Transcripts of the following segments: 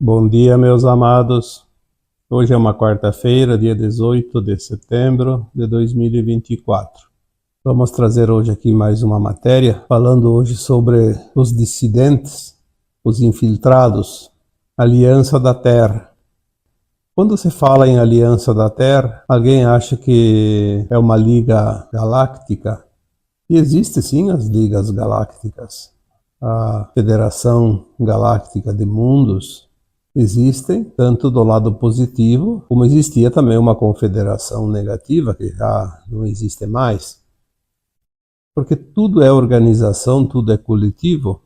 Bom dia, meus amados. Hoje é uma quarta-feira, dia 18 de setembro de 2024. Vamos trazer hoje aqui mais uma matéria, falando hoje sobre os dissidentes, os infiltrados, Aliança da Terra. Quando se fala em Aliança da Terra, alguém acha que é uma liga galáctica. E existe sim as ligas galácticas. A Federação Galáctica de Mundos existem, tanto do lado positivo, como existia também uma confederação negativa, que já não existe mais. Porque tudo é organização, tudo é coletivo.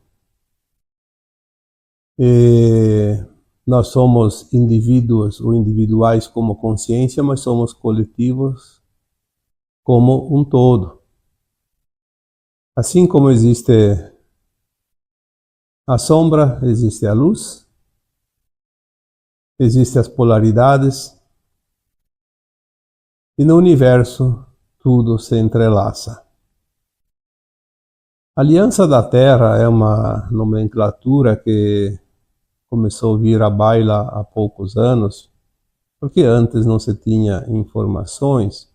E nós somos indivíduos ou individuais como consciência, mas somos coletivos como um todo. Assim como existe a sombra, existe a luz, existem as polaridades, e no universo tudo se entrelaça. Aliança da Terra é uma nomenclatura que começou a vir à baila há poucos anos, porque antes não se tinha informações.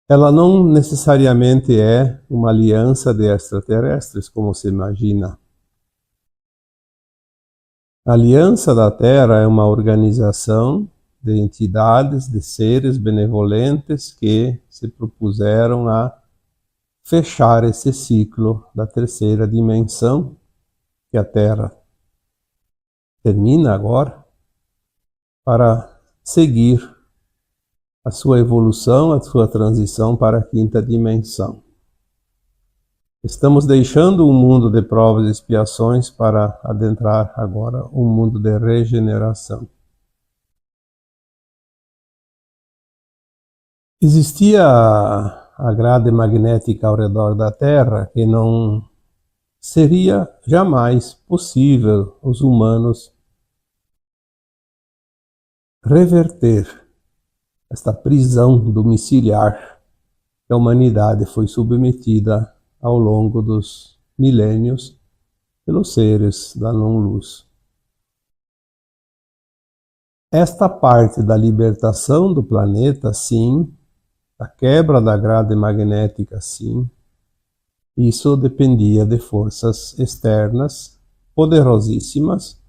Ela não necessariamente é uma aliança de extraterrestres, como se imagina. A Aliança da Terra é uma organização de entidades, de seres benevolentes que se propuseram a fechar esse ciclo da terceira dimensão, que a Terra termina agora, para seguir a sua evolução, a sua transição para a quinta dimensão. Estamos deixando um mundo de provas e expiações para adentrar agora um mundo de regeneração. Existia a grade magnética ao redor da Terra que não seria jamais possível os humanos reverter esta prisão domiciliar que a humanidade foi submetida ao longo dos milênios pelos seres da não-luz. Esta parte da libertação do planeta, sim, a quebra da grade magnética, sim, isso dependia de forças externas, poderosíssimas,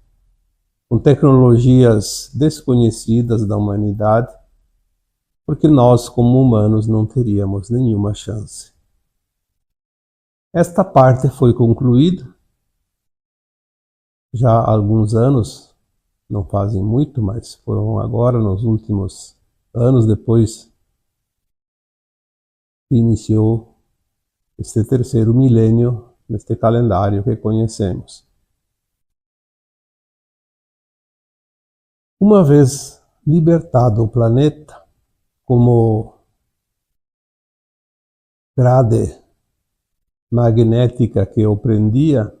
com tecnologias desconhecidas da humanidade, porque nós, como humanos, não teríamos nenhuma chance. Esta parte foi concluída já há alguns anos, não fazem muito, mas foram agora, nos últimos anos, depois que iniciou este terceiro milênio neste calendário que conhecemos. Uma vez libertado o planeta como grade magnética que o prendia,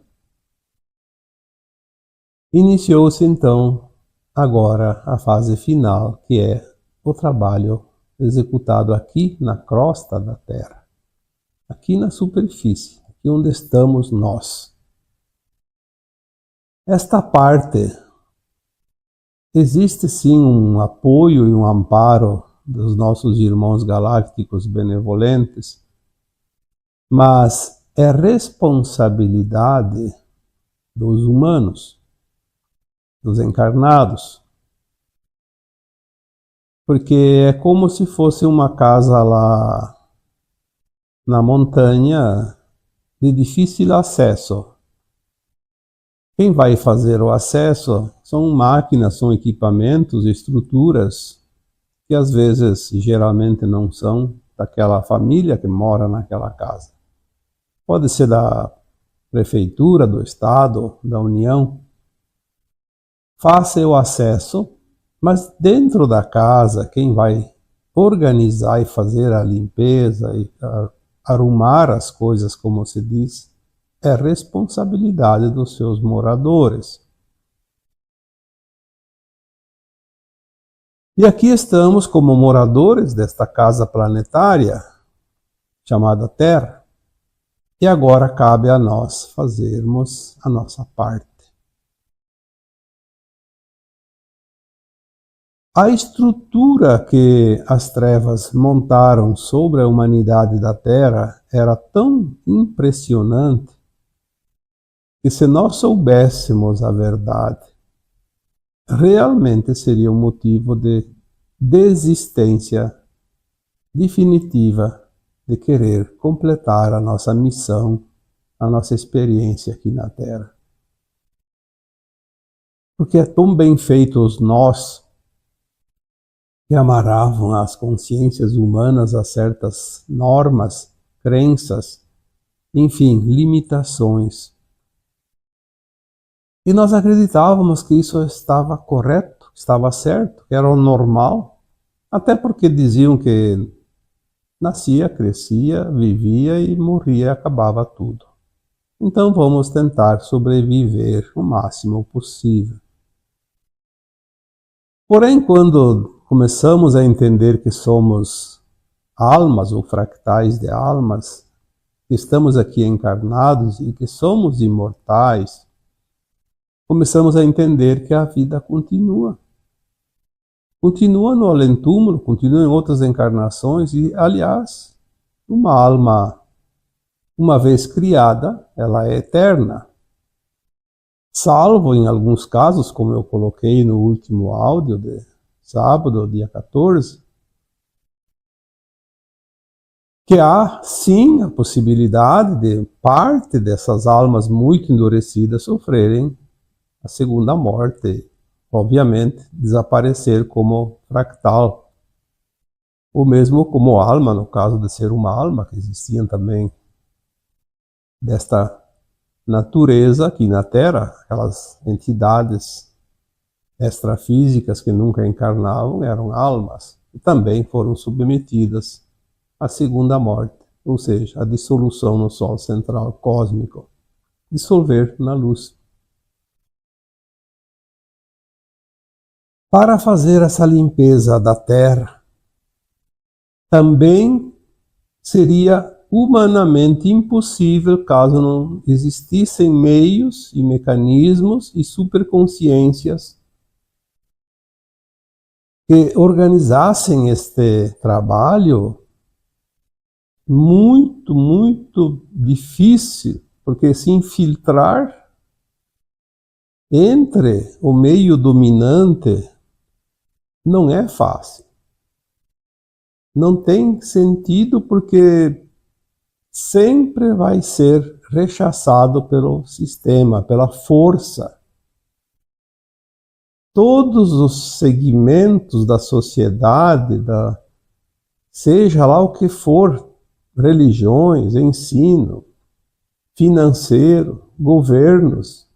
iniciou-se então agora a fase final, que é o trabalho executado aqui na crosta da Terra, aqui na superfície, aqui onde estamos nós. Esta parte, existe sim um apoio e um amparo dos nossos irmãos galácticos benevolentes, mas é responsabilidade dos humanos, dos encarnados, porque é como se fosse uma casa lá na montanha de difícil acesso. Quem vai fazer o acesso são máquinas, são equipamentos, estruturas que às vezes, geralmente não são daquela família que mora naquela casa. Pode ser da prefeitura, do estado, da União. Faça o acesso, mas dentro da casa, quem vai organizar e fazer a limpeza e arrumar as coisas, como se diz, é responsabilidade dos seus moradores. E aqui estamos como moradores desta casa planetária, chamada Terra, e agora cabe a nós fazermos a nossa parte. A estrutura que as trevas montaram sobre a humanidade da Terra era tão impressionante que, se nós soubéssemos a verdade, realmente seria um motivo de desistência definitiva de querer completar a nossa missão, a nossa experiência aqui na Terra. Porque é tão bem feito os nós que amarravam as consciências humanas a certas normas, crenças, enfim, limitações. E nós acreditávamos que isso estava correto, estava certo, que era o normal, até porque diziam que nascia, crescia, vivia e morria e acabava tudo. Então vamos tentar sobreviver o máximo possível. Porém, quando começamos a entender que somos almas ou fractais de almas, que estamos aqui encarnados e que somos imortais, começamos a entender que a vida continua. Continua no além-túmulo, continua em outras encarnações e, aliás, uma alma, uma vez criada, ela é eterna. Salvo em alguns casos, como eu coloquei no último áudio de sábado, dia 14, que há sim a possibilidade de parte dessas almas muito endurecidas sofrerem a segunda morte, obviamente desaparecer como fractal, ou mesmo como alma, no caso de ser uma alma, que existiam também desta natureza aqui na Terra, aquelas entidades extrafísicas que nunca encarnavam, eram almas, e também foram submetidas à segunda morte, ou seja, a dissolução no Sol central cósmico, dissolver na luz. Para fazer essa limpeza da Terra, também seria humanamente impossível caso não existissem meios e mecanismos e superconsciências que organizassem este trabalho muito difícil, porque se infiltrar entre o meio dominante não é fácil. Não tem sentido porque sempre vai ser rechaçado pelo sistema, pela força. Todos os segmentos da sociedade, seja lá o que for, religiões, ensino, financeiro, governos,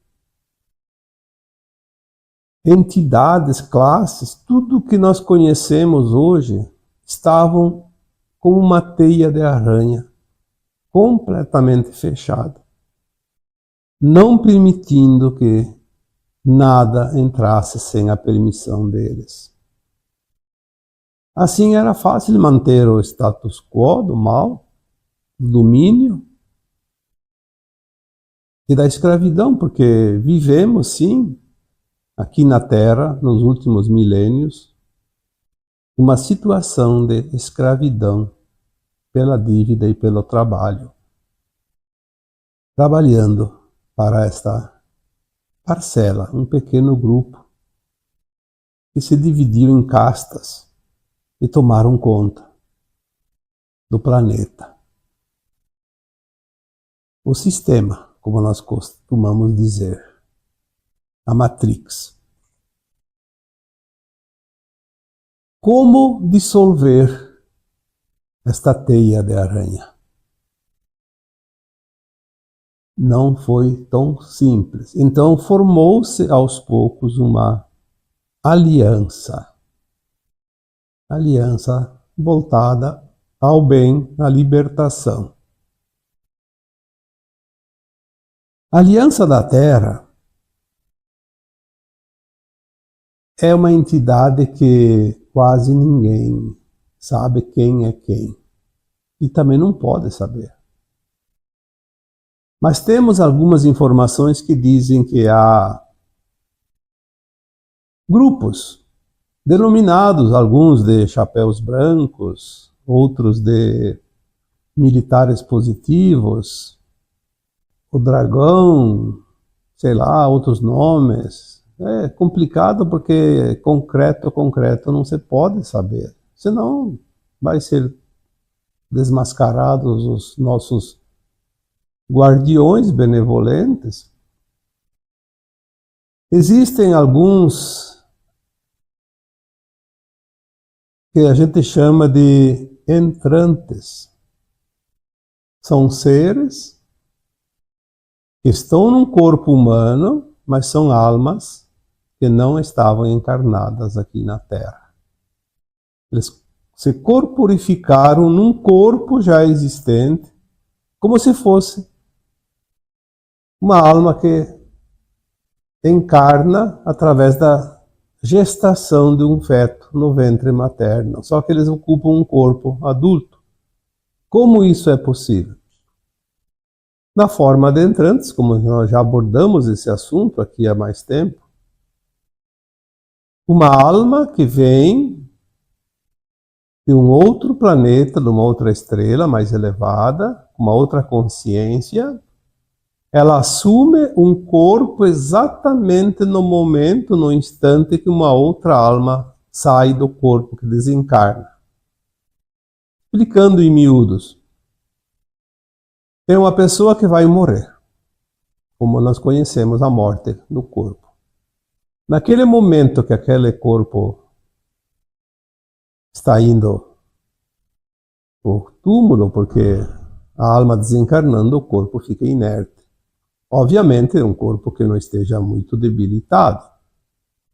entidades, classes, tudo que nós conhecemos hoje estavam como uma teia de aranha, completamente fechada, não permitindo que nada entrasse sem a permissão deles. Assim era fácil manter o status quo do mal, do domínio e da escravidão, porque vivemos, sim, aqui na Terra, nos últimos milênios, uma situação de escravidão pela dívida e pelo trabalho, trabalhando para esta parcela, um pequeno grupo que se dividiu em castas e tomaram conta do planeta. O sistema, como nós costumamos dizer, a Matrix. Como dissolver esta teia de aranha? Não foi tão simples. Então formou-se aos poucos uma aliança. Aliança voltada ao bem, à libertação. A Aliança da Terra é uma entidade que quase ninguém sabe quem é quem. E também não pode saber. Mas temos algumas informações que dizem que há grupos denominados alguns de chapéus brancos, outros de militares positivos, o dragão, sei lá, outros nomes. É complicado porque concreto não se pode saber, senão vai ser desmascarados os nossos guardiões benevolentes. Existem alguns que a gente chama de entrantes. São seres que estão num corpo humano, mas são almas que não estavam encarnadas aqui na Terra. Eles se corporificaram num corpo já existente, como se fosse uma alma que encarna através da gestação de um feto no ventre materno, só que eles ocupam um corpo adulto. Como isso é possível? Na forma de entrantes, como nós já abordamos esse assunto aqui há mais tempo, uma alma que vem de um outro planeta, de uma outra estrela mais elevada, uma outra consciência, ela assume um corpo exatamente no momento, no instante que uma outra alma sai do corpo, que desencarna. Explicando em miúdos, tem uma pessoa que vai morrer, como nós conhecemos a morte do corpo. Naquele momento que aquele corpo está indo por túmulo, porque a alma desencarnando, o corpo fica inerte. Obviamente é um corpo que não esteja muito debilitado.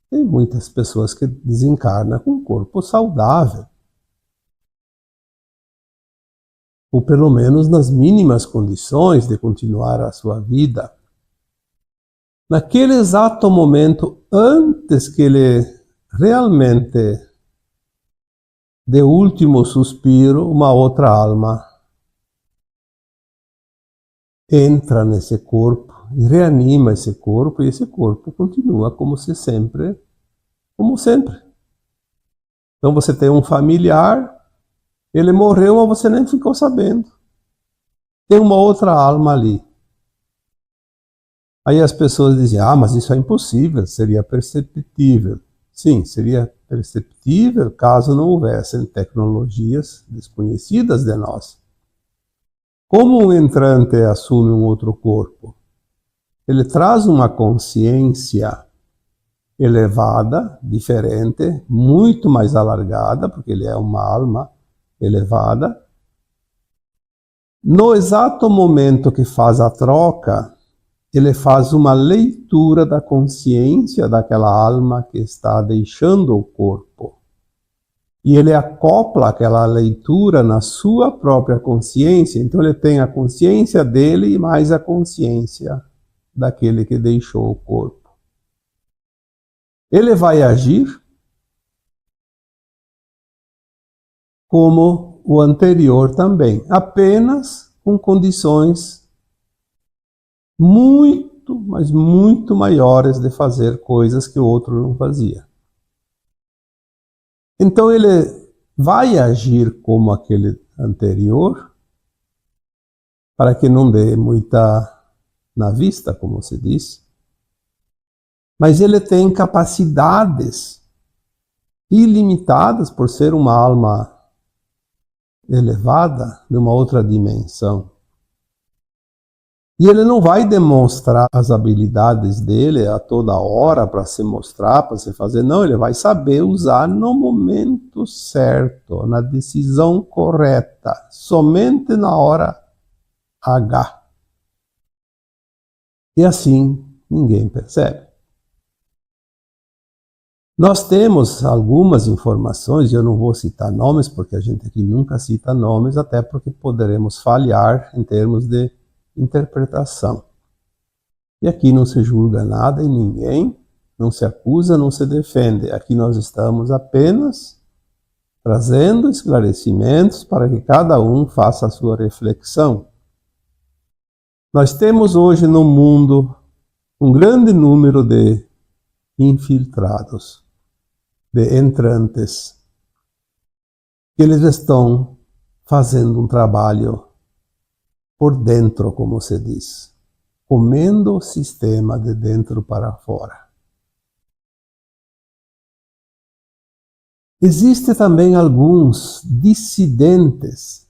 Tem muitas pessoas que desencarnam com um corpo saudável, ou pelo menos nas mínimas condições de continuar a sua vida. Naquele exato momento, antes que ele realmente dê o último suspiro, uma outra alma entra nesse corpo e reanima esse corpo, e esse corpo continua como sempre. Então você tem um familiar, ele morreu, mas você nem ficou sabendo. Tem uma outra alma ali. Aí as pessoas dizem, mas isso é impossível, seria perceptível. Sim, seria perceptível caso não houvessem tecnologias desconhecidas de nós. Como um entrante assume um outro corpo? Ele traz uma consciência elevada, diferente, muito mais alargada, porque ele é uma alma elevada. No exato momento que faz a troca, ele faz uma leitura da consciência daquela alma que está deixando o corpo. E ele acopla aquela leitura na sua própria consciência. Então ele tem a consciência dele e mais a consciência daquele que deixou o corpo. Ele vai agir como o anterior também, apenas com condições muito, mas muito maiores de fazer coisas que o outro não fazia. Então ele vai agir como aquele anterior, para que não dê muita na vista, como se diz, mas ele tem capacidades ilimitadas por ser uma alma elevada de uma outra dimensão. E ele não vai demonstrar as habilidades dele a toda hora para se mostrar, para se fazer. Não, ele vai saber usar no momento certo, na decisão correta, somente na hora H. E assim ninguém percebe. Nós temos algumas informações, e eu não vou citar nomes, porque a gente aqui nunca cita nomes, até porque poderemos falhar em termos de interpretação. E aqui não se julga nada em ninguém, não se acusa, não se defende. Aqui nós estamos apenas trazendo esclarecimentos para que cada um faça a sua reflexão. Nós temos hoje no mundo um grande número de infiltrados. de entrantes. Eles estão fazendo um trabalho por dentro, como se diz, comendo o sistema de dentro para fora. Existem também alguns dissidentes.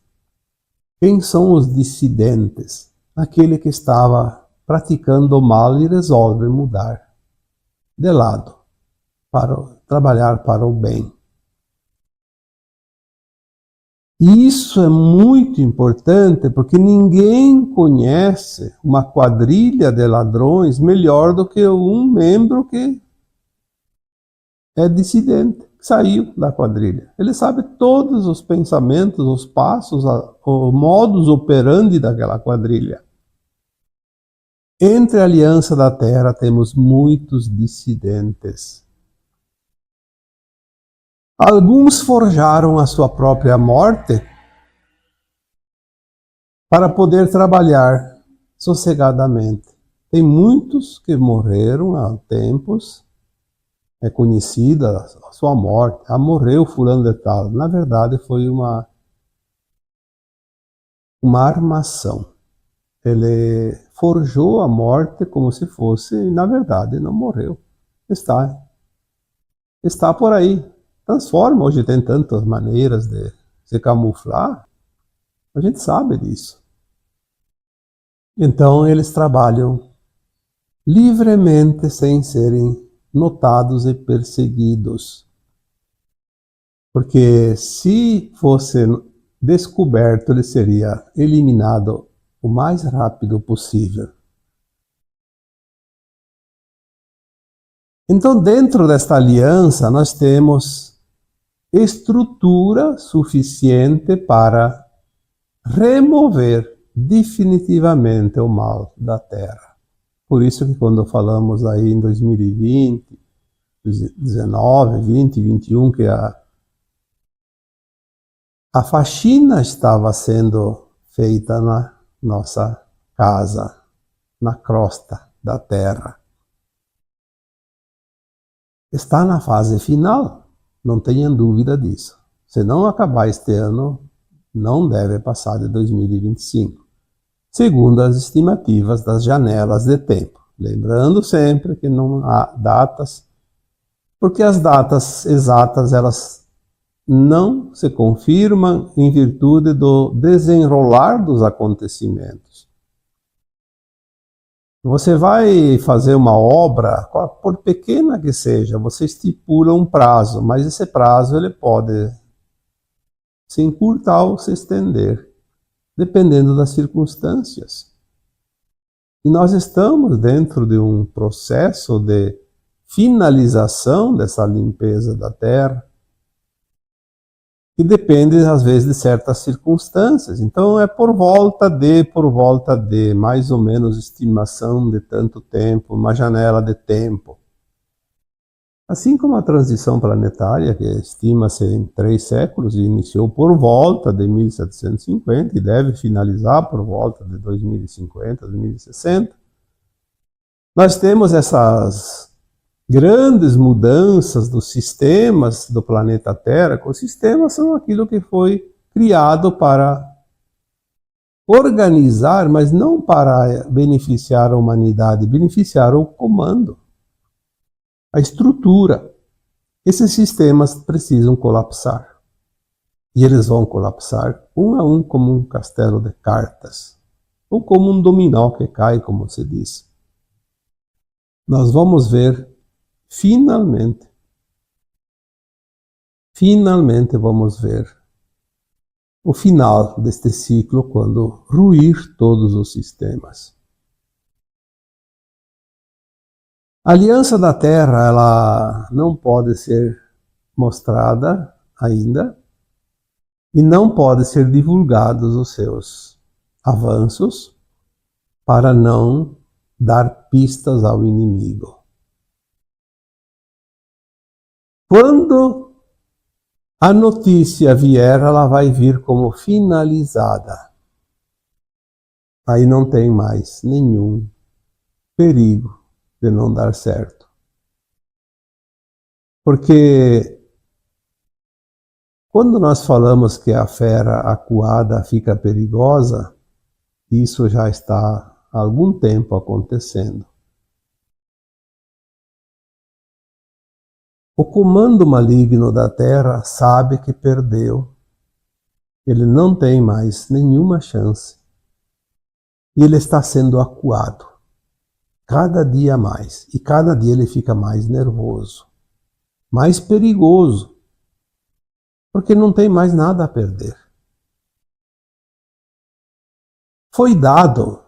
Quem são os dissidentes? Aquele que estava praticando o mal e resolve mudar de lado, para trabalhar para o bem. E isso é muito importante porque ninguém conhece uma quadrilha de ladrões melhor do que um membro que é dissidente, que saiu da quadrilha. Ele sabe todos os pensamentos, os passos, o modus operandi daquela quadrilha. Entre a Aliança da Terra temos muitos dissidentes. Alguns forjaram a sua própria morte para poder trabalhar sossegadamente. Tem muitos que morreram há tempos, é conhecida a sua morte. Ah, morreu fulano de tal. Na verdade foi uma armação. Ele forjou a morte como se fosse, e na verdade não morreu. Está por aí. Transforma, hoje tem tantas maneiras de se camuflar, a gente sabe disso. Então eles trabalham livremente sem serem notados e perseguidos. Porque se fosse descoberto, ele seria eliminado o mais rápido possível. Então, dentro desta aliança, nós temos estrutura suficiente para remover definitivamente o mal da Terra. Por isso que quando falamos aí em 2020, 19, 20, 21, que a faxina estava sendo feita na nossa casa, na crosta da Terra. Está na fase final, não tenham dúvida disso. Se não acabar este ano, não deve passar de 2025, segundo as estimativas das janelas de tempo. Lembrando sempre que não há datas, porque as datas exatas elas não se confirmam em virtude do desenrolar dos acontecimentos. Você vai fazer uma obra, por pequena que seja, você estipula um prazo, mas esse prazo ele pode se encurtar ou se estender, dependendo das circunstâncias. E nós estamos dentro de um processo de finalização dessa limpeza da Terra, que depende, às vezes, de certas circunstâncias. Então, é por volta de, mais ou menos, estimação de tanto tempo, uma janela de tempo. Assim como a transição planetária, que estima-se em 3 séculos, e iniciou por volta de 1750 e deve finalizar por volta de 2050, 2060, nós temos essas grandes mudanças dos sistemas do planeta Terra. Os sistemas são aquilo que foi criado para organizar, mas não para beneficiar a humanidade, beneficiar o comando, a estrutura. Esses sistemas precisam colapsar. E eles vão colapsar um a um como um castelo de cartas, ou como um dominó que cai, como se diz. Nós vamos ver finalmente vamos ver o final deste ciclo quando ruir todos os sistemas. A aliança da Terra, ela não pode ser mostrada ainda e não pode ser divulgados os seus avanços para não dar pistas ao inimigo. Quando a notícia vier, ela vai vir como finalizada. Aí não tem mais nenhum perigo de não dar certo. Porque quando nós falamos que a fera acuada fica perigosa, isso já está há algum tempo acontecendo. O comando maligno da Terra sabe que perdeu. Ele não tem mais nenhuma chance. E ele está sendo acuado. Cada dia mais. E cada dia ele fica mais nervoso. Mais perigoso. Porque não tem mais nada a perder. Foi dado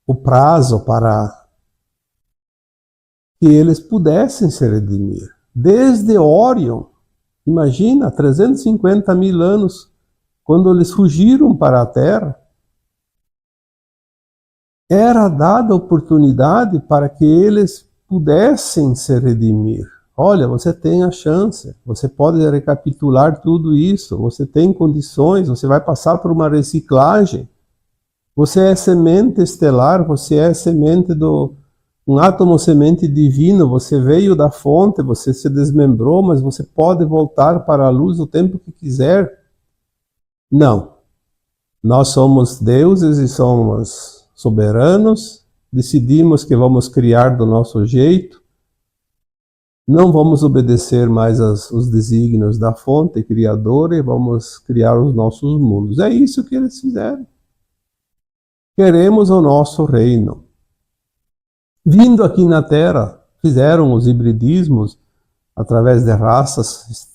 o prazo para que eles pudessem se redimir. Desde Orion, imagina, 350 mil anos, quando eles fugiram para a Terra, era dada a oportunidade para que eles pudessem se redimir. Olha, você tem a chance, você pode recapitular tudo isso, você tem condições, você vai passar por uma reciclagem. Você é semente estelar, você é semente um átomo semente divino, você veio da fonte, você se desmembrou, mas você pode voltar para a luz o tempo que quiser. Não. Nós somos deuses e somos soberanos, decidimos que vamos criar do nosso jeito, não vamos obedecer mais os desígnios da fonte criadora e vamos criar os nossos mundos. É isso que eles fizeram. Queremos o nosso reino. Vindo aqui na Terra, fizeram os hibridismos através de raças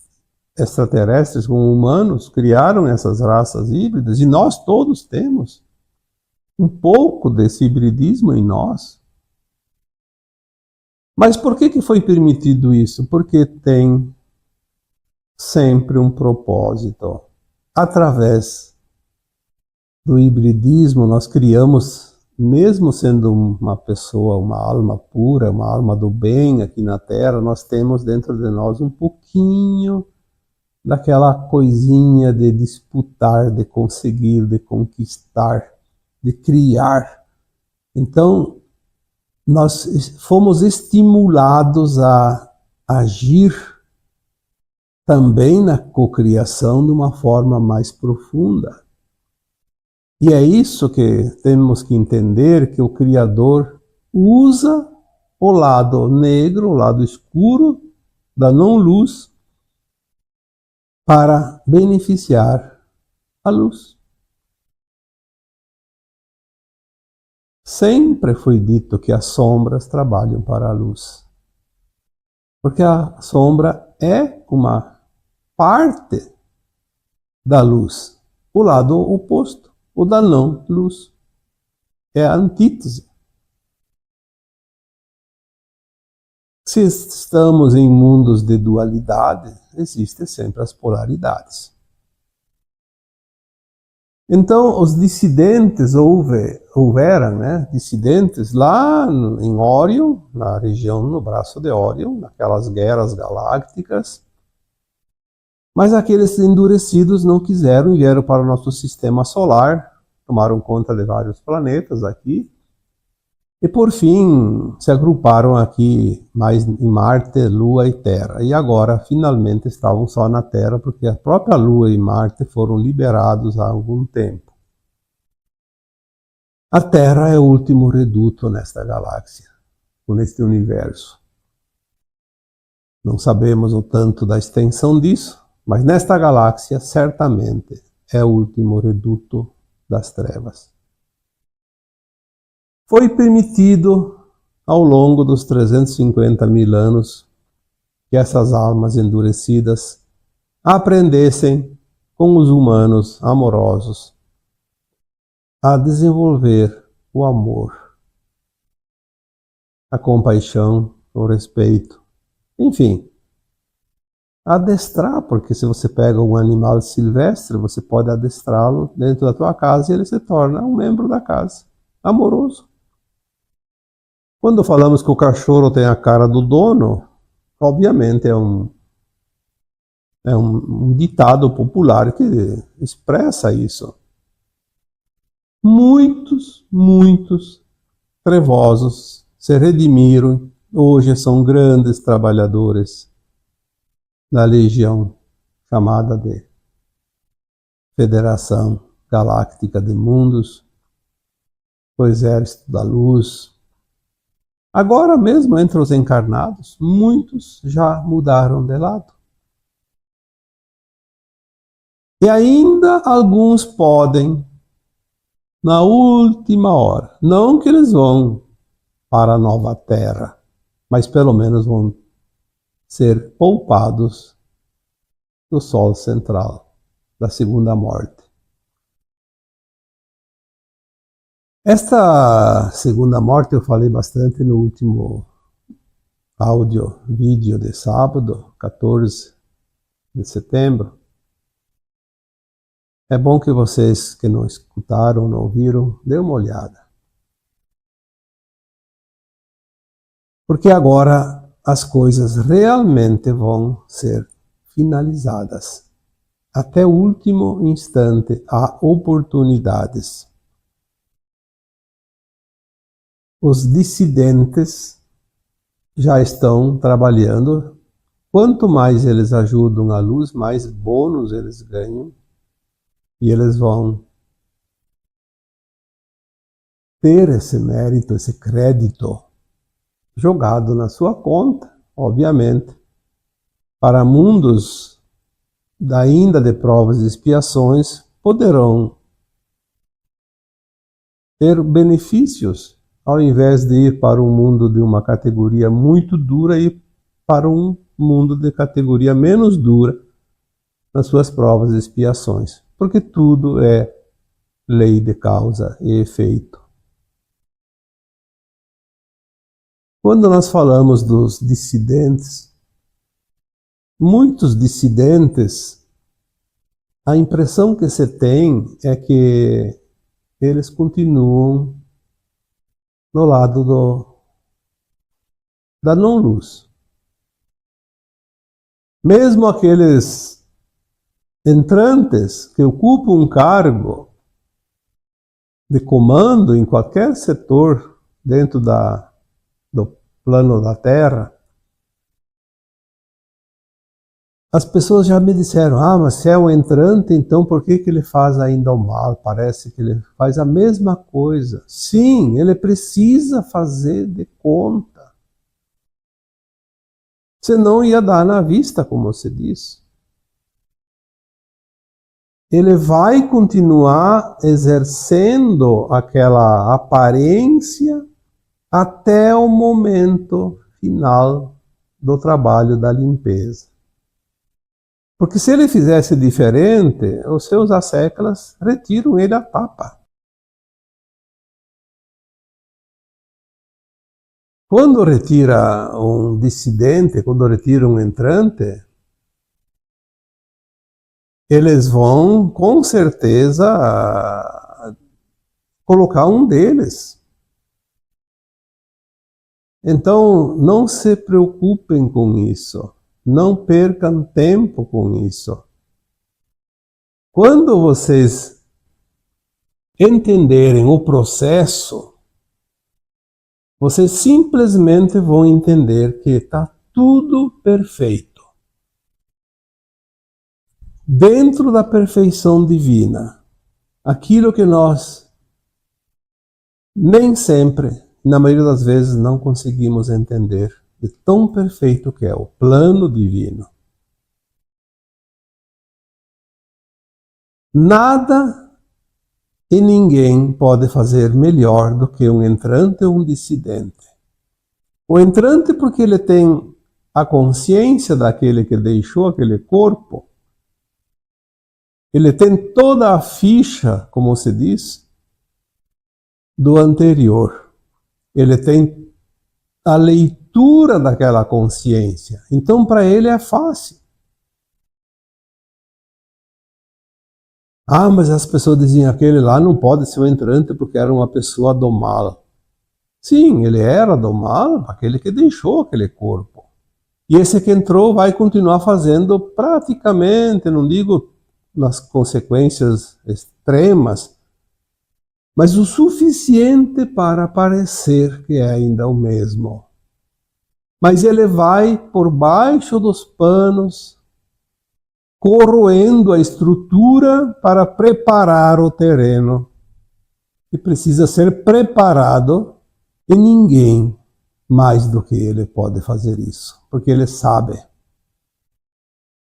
extraterrestres com humanos, criaram essas raças híbridas, e nós todos temos um pouco desse hibridismo em nós. Mas por que foi permitido isso? Porque tem sempre um propósito. Através do hibridismo, nós criamos, mesmo sendo uma pessoa, uma alma pura, uma alma do bem aqui na Terra, nós temos dentro de nós um pouquinho daquela coisinha de disputar, de conseguir, de conquistar, de criar. Então, nós fomos estimulados a agir também na cocriação de uma forma mais profunda. E é isso que temos que entender, que o Criador usa o lado negro, o lado escuro da não-luz para beneficiar a luz. Sempre foi dito que as sombras trabalham para a luz. Porque a sombra é uma parte da luz, o lado oposto. O da não-luz. É a antítese. Se estamos em mundos de dualidade, existem sempre as polaridades. Então, os dissidentes houveram, né, dissidentes lá em Orion, na região, no braço de Orion, naquelas guerras galácticas. Mas aqueles endurecidos não quiseram e vieram para o nosso sistema solar, tomaram conta de vários planetas aqui, e por fim se agruparam aqui mais em Marte, Lua e Terra. E agora finalmente estavam só na Terra, porque a própria Lua e Marte foram liberados há algum tempo. A Terra é o último reduto nesta galáxia, neste universo. Não sabemos o tanto da extensão disso, mas nesta galáxia, certamente, é o último reduto das trevas. Foi permitido, ao longo dos 350 mil anos, que essas almas endurecidas aprendessem com os humanos amorosos a desenvolver o amor, a compaixão, o respeito, enfim, adestrar, porque se você pega um animal silvestre, você pode adestrá-lo dentro da tua casa e ele se torna um membro da casa, amoroso. Quando falamos que o cachorro tem a cara do dono, obviamente é um ditado popular que expressa isso. Muitos trevosos se redimiram, hoje são grandes trabalhadores da legião chamada de Federação Galáctica de Mundos, o Exército da Luz. Agora mesmo, entre os encarnados, muitos já mudaram de lado. E ainda alguns podem, na última hora, não que eles vão para a nova terra, mas pelo menos vão ser poupados do sol central, da segunda morte. Esta segunda morte eu falei bastante no último vídeo de sábado, 14 de setembro. É bom que vocês que não escutaram, não ouviram, dêem uma olhada. Porque agora as coisas realmente vão ser finalizadas. Até o último instante há oportunidades. Os dissidentes já estão trabalhando. Quanto mais eles ajudam a luz, mais bônus eles ganham. E eles vão ter esse mérito, esse crédito jogado na sua conta, obviamente, para mundos ainda de provas e expiações, poderão ter benefícios, ao invés de ir para um mundo de uma categoria muito dura e para um mundo de categoria menos dura nas suas provas e expiações, porque tudo é lei de causa e efeito. Quando nós falamos dos dissidentes, muitos dissidentes, a impressão que se tem é que eles continuam no lado da não-luz. Mesmo aqueles entrantes que ocupam um cargo de comando em qualquer setor dentro do plano da Terra, as pessoas já me disseram, mas se é um entrante, então por que ele faz ainda o mal? Parece que ele faz a mesma coisa. Sim, ele precisa fazer de conta. Senão ia dar na vista, como se diz. Ele vai continuar exercendo aquela aparência até o momento final do trabalho da limpeza. Porque se ele fizesse diferente, os seus asséculas retiram ele a tapa. Quando retira um dissidente, quando retira um entrante, eles vão, com certeza, colocar um deles. Então, não se preocupem com isso. Não percam tempo com isso. Quando vocês entenderem o processo, vocês simplesmente vão entender que está tudo perfeito. Dentro da perfeição divina, aquilo que nós nem sempre, na maioria das vezes, não conseguimos entender, de tão perfeito que é o plano divino. Nada e ninguém pode fazer melhor do que um entrante ou um dissidente. O entrante porque ele tem a consciência daquele que deixou aquele corpo, ele tem toda a ficha, como se diz, do anterior. Ele tem a leitura daquela consciência. Então, para ele é fácil. Mas as pessoas diziam, aquele lá não pode ser um entrante porque era uma pessoa do mal. Sim, ele era do mal, aquele que deixou aquele corpo. E esse que entrou vai continuar fazendo praticamente, não digo nas consequências extremas, mas o suficiente para parecer que é ainda o mesmo. Mas ele vai por baixo dos panos corroendo a estrutura para preparar o terreno, que precisa ser preparado, e ninguém mais do que ele pode fazer isso, porque ele sabe.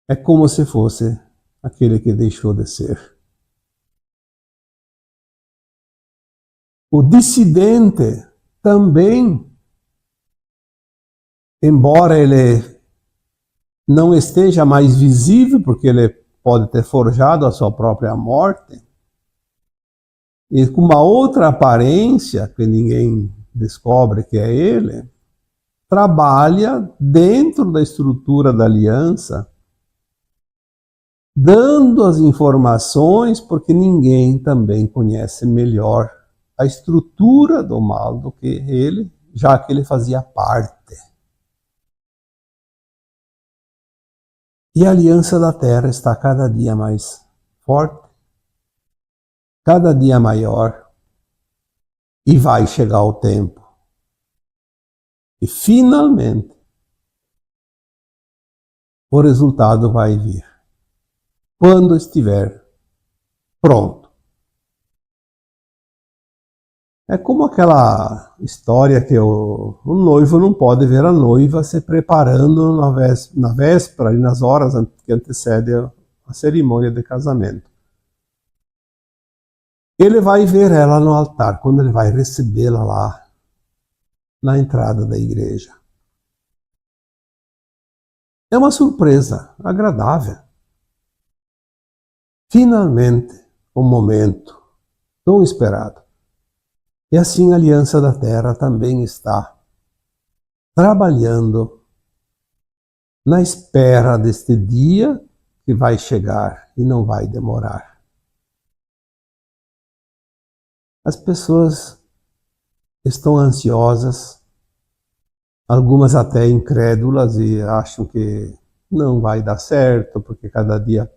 É como se fosse aquele que deixou de ser. O dissidente também, embora ele não esteja mais visível, porque ele pode ter forjado a sua própria morte, e com uma outra aparência, que ninguém descobre que é ele, trabalha dentro da estrutura da aliança, dando as informações, porque ninguém também conhece melhor a estrutura do mal do que ele, já que ele fazia parte. E a aliança da Terra está cada dia mais forte, cada dia maior, e vai chegar o tempo. E finalmente, o resultado vai vir. Quando estiver pronto. É como aquela história que o noivo não pode ver a noiva se preparando na véspera e nas horas que antecedem a cerimônia de casamento. Ele vai ver ela no altar, quando ele vai recebê-la lá na entrada da igreja. É uma surpresa agradável. Finalmente, o momento tão esperado. E assim a Aliança da Terra também está trabalhando na espera deste dia que vai chegar e não vai demorar. As pessoas estão ansiosas, algumas até incrédulas e acham que não vai dar certo porque cada dia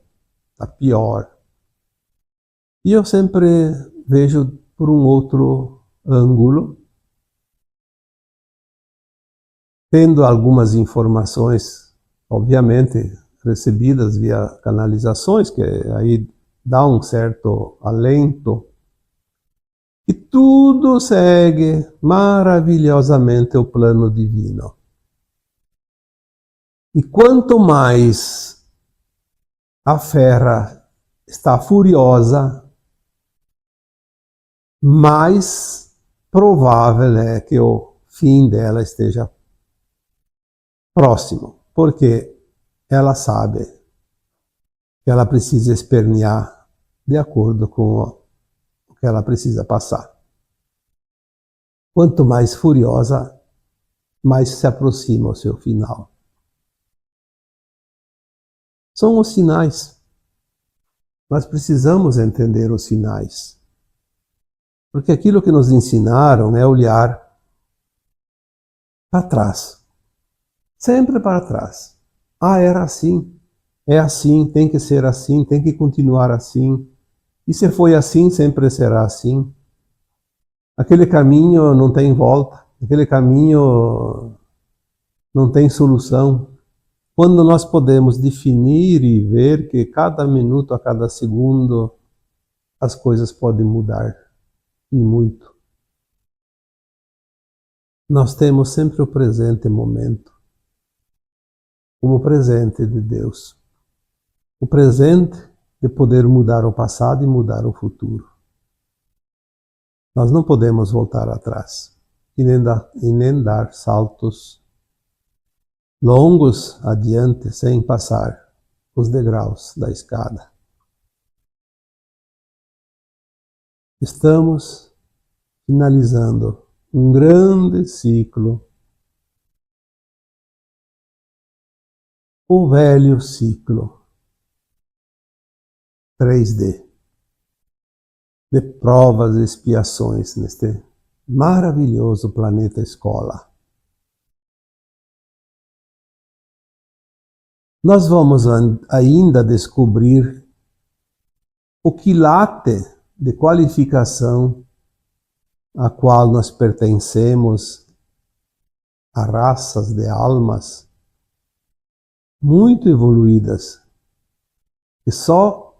está pior. E eu sempre vejo por um outro ângulo, tendo algumas informações, obviamente, recebidas via canalizações, que aí dá um certo alento, e tudo segue maravilhosamente o plano divino. E quanto mais a fera está furiosa, mais provável é que o fim dela esteja próximo, porque ela sabe que ela precisa espernear de acordo com o que ela precisa passar. Quanto mais furiosa, mais se aproxima o seu final. São os sinais. Nós precisamos entender os sinais. Porque aquilo que nos ensinaram é olhar para trás. Sempre para trás. Ah, era assim. É assim, tem que ser assim, tem que continuar assim. E se foi assim, sempre será assim. Aquele caminho não tem volta. Aquele caminho não tem solução. Quando nós podemos definir e ver que cada minuto, a cada segundo, as coisas podem mudar. E muito. Nós temos sempre o presente momento como presente de Deus. O presente de poder mudar o passado e mudar o futuro. Nós não podemos voltar atrás e nem dar saltos longos adiante sem passar os degraus da escada. Estamos finalizando um grande ciclo, o velho ciclo 3D, de provas e expiações neste maravilhoso planeta escola. Nós vamos ainda descobrir o quilate de qualificação a qual nós pertencemos, a raças de almas muito evoluídas, E só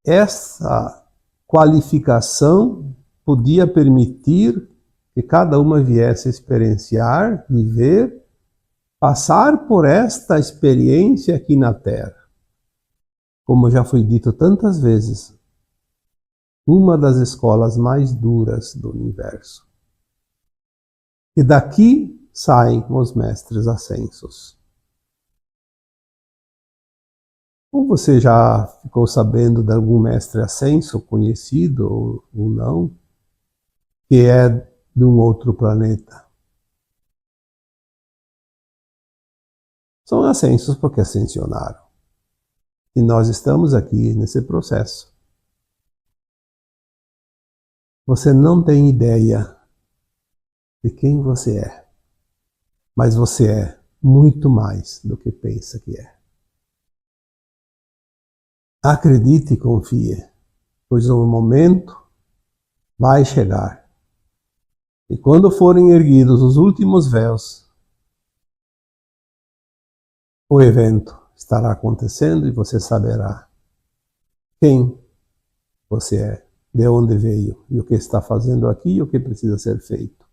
essa qualificação podia permitir que cada uma viesse experienciar, viver, passar por esta experiência aqui na Terra. Como já foi dito tantas vezes, uma das escolas mais duras do universo. E daqui saem os mestres ascensos. Ou você já ficou sabendo de algum mestre ascenso, conhecido ou não, que é de um outro planeta? São ascensos porque ascensionaram. E nós estamos aqui nesse processo. Você não tem ideia de quem você é, mas você é muito mais do que pensa que é. Acredite e confie, pois o momento vai chegar. E quando forem erguidos os últimos véus, o evento estará acontecendo e você saberá quem você é, de onde veio e o que está fazendo aqui e o que precisa ser feito.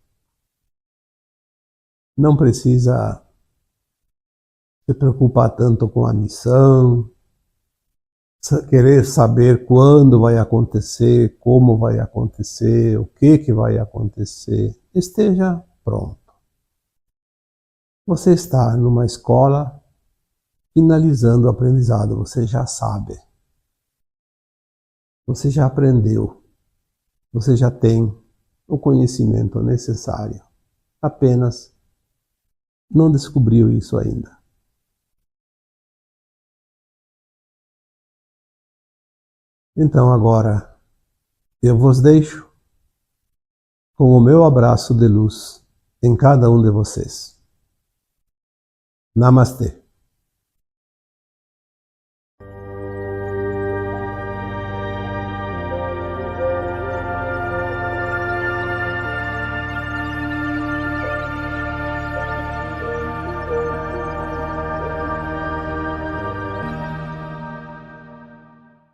Não precisa se preocupar tanto com a missão, querer saber quando vai acontecer, como vai acontecer, o que vai acontecer. Esteja pronto. Você está numa escola finalizando o aprendizado, você já sabe. Você já aprendeu. Você já tem o conhecimento necessário. Apenas não descobriu isso ainda. Então agora eu vos deixo com o meu abraço de luz em cada um de vocês. Namastê.